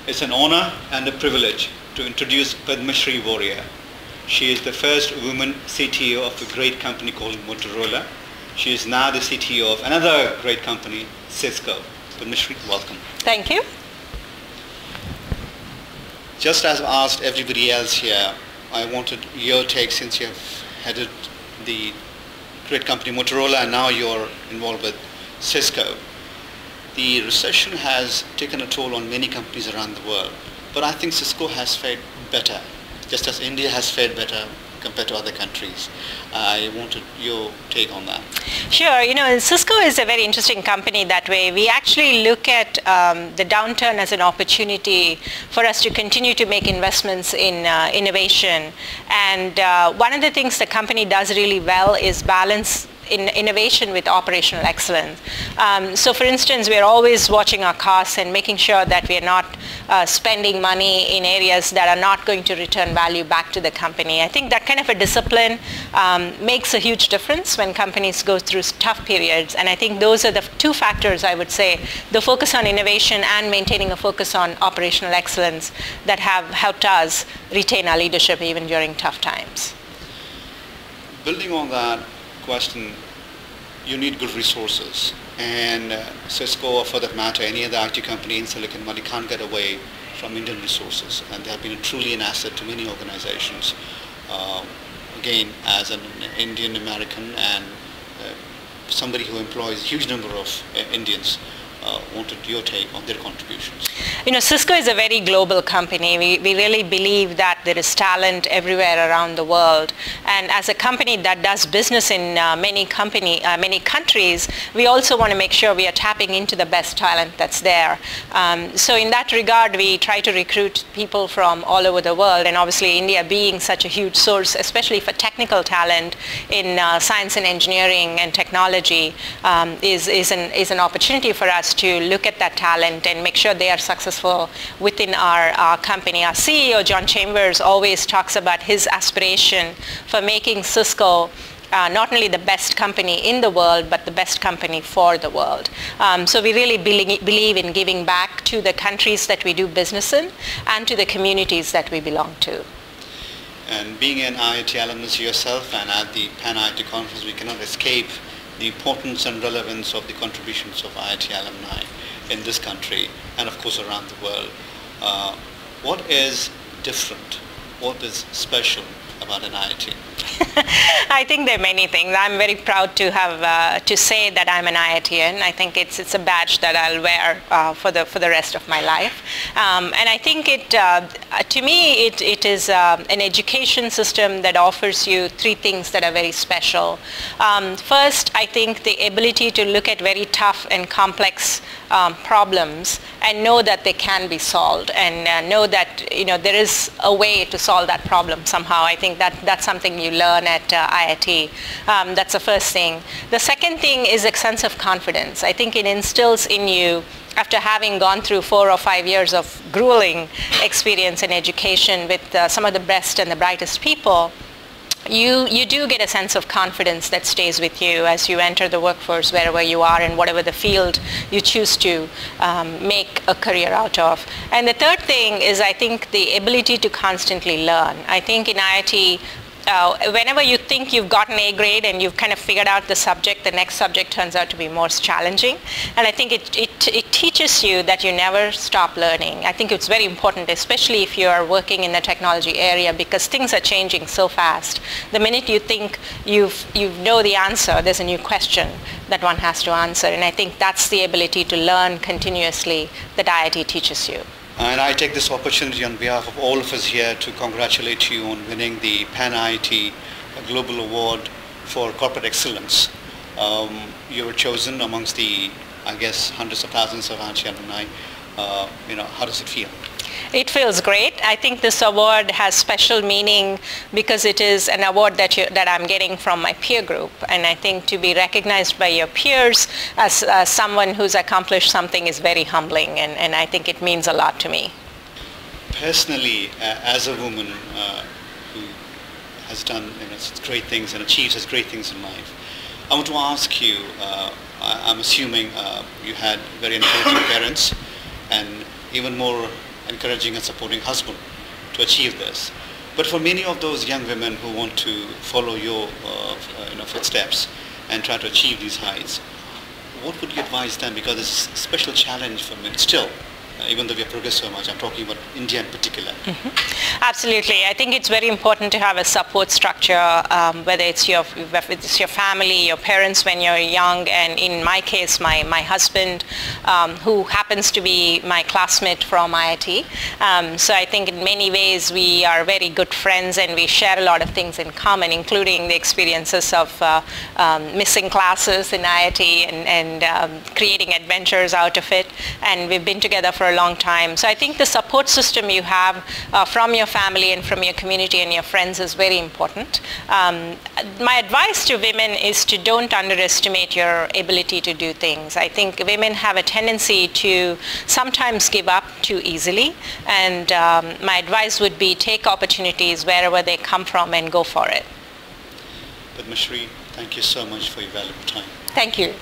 It's an honor and a privilege to introduce Padmasree Warrior. She is the first woman CTO of a great company called Motorola. She is now the CTO of another great company, Cisco. Padmasree, welcome. Thank you. Just as I asked everybody else here, I wanted your take, since you have headed the great company Motorola and now you're involved with Cisco. The recession has taken a toll on many companies around the world, but I think Cisco has fared better, just as India has fared better compared to other countries. I wanted your take on that. Sure. Cisco is a very interesting company that way. We actually look at the downturn as an opportunity for us to continue to make investments in innovation. And one of the things the company does really well is balance in innovation with operational excellence. So for instance, we're always watching our costs and making sure that we are not spending money in areas that are not going to return value back to the company. I think that kind of a discipline makes a huge difference when companies go through tough periods. And I think those are the two factors, I would say, the focus on innovation and maintaining a focus on operational excellence, that have helped us retain our leadership even during tough times. Building on that question, you need good resources, and Cisco, or for that matter any other IT company in Silicon Valley, can't get away from Indian resources, and they have been truly an asset to many organizations. Again, as an Indian American and somebody who employs a huge number of Indians, wanted your take on their contributions. Cisco is a very global company. We really believe that there is talent everywhere around the world. And as a company that does business in many countries, we also want to make sure we are tapping into the best talent that's there. So in that regard, we try to recruit people from all over the world. And obviously, India being such a huge source, especially for technical talent in science and engineering and technology, is an opportunity for us to look at that talent and make sure they are successful within our company. Our CEO, John Chambers, always talks about his aspiration for making Cisco not only the best company in the world, but the best company for the world. So we really believe in giving back to the countries that we do business in and to the communities that we belong to. And being an IIT alumnus yourself, and at the Pan IIT conference, we cannot escape the importance and relevance of the contributions of IIT alumni in this country and of course around the world. What is different? What is special about an IIT? I think there are many things. I'm very proud to have to say that I'm an IITian. I think it's a badge that I'll wear for the rest of my life. And I think to me it is an education system that offers you three things that are very special. First, I think the ability to look at very tough and complex problems and know that they can be solved, and know that there is a way to solve that problem somehow. I think that's something you learn at IIT. That's the first thing. The second thing is a sense of confidence. I think it instills in you, after having gone through 4 or 5 years of grueling experience in education with some of the best and the brightest people, you do get a sense of confidence that stays with you as you enter the workforce wherever you are in whatever the field you choose to make a career out of. And the third thing is, I think, the ability to constantly learn. I think in IIT, whenever you think you've got an A grade and you've kind of figured out the subject, the next subject turns out to be more challenging. And I think it teaches you that you never stop learning. I think it's very important, especially if you are working in the technology area, because things are changing so fast. The minute you think you know the answer, there's a new question that one has to answer. And I think that's the ability to learn continuously that IIT teaches you. And I take this opportunity on behalf of all of us here to congratulate you on winning the Pan IIT Global Award for Corporate Excellence. You were chosen amongst the, I guess, hundreds of thousands of IIT alumni. How does it feel? It feels great. I think this award has special meaning because it is an award that I'm getting from my peer group. And I think to be recognized by your peers as someone who's accomplished something is very humbling, and I think it means a lot to me. Personally, as a woman who has done great things and achieved such great things in life, I want to ask you, I'm assuming you had very encouraging parents, and even more encouraging and supporting husband to achieve this. But for many of those young women who want to follow your footsteps and try to achieve these heights, what would you advise them? Because it's a special challenge for men still. Even though we have progressed so much, I'm talking about India in particular. Mm-hmm. Absolutely. I think it's very important to have a support structure, whether it's your family, your parents when you're young, and in my case, my husband, who happens to be my classmate from IIT. So I think in many ways we are very good friends and we share a lot of things in common, including the experiences of missing classes in IIT and creating adventures out of it. And we've been together for a long time. So I think the support system you have from your family and from your community and your friends is very important. My advice to women is to don't underestimate your ability to do things. I think women have a tendency to sometimes give up too easily, and my advice would be take opportunities wherever they come from and go for it. Padmasree, thank you so much for your valuable time. Thank you.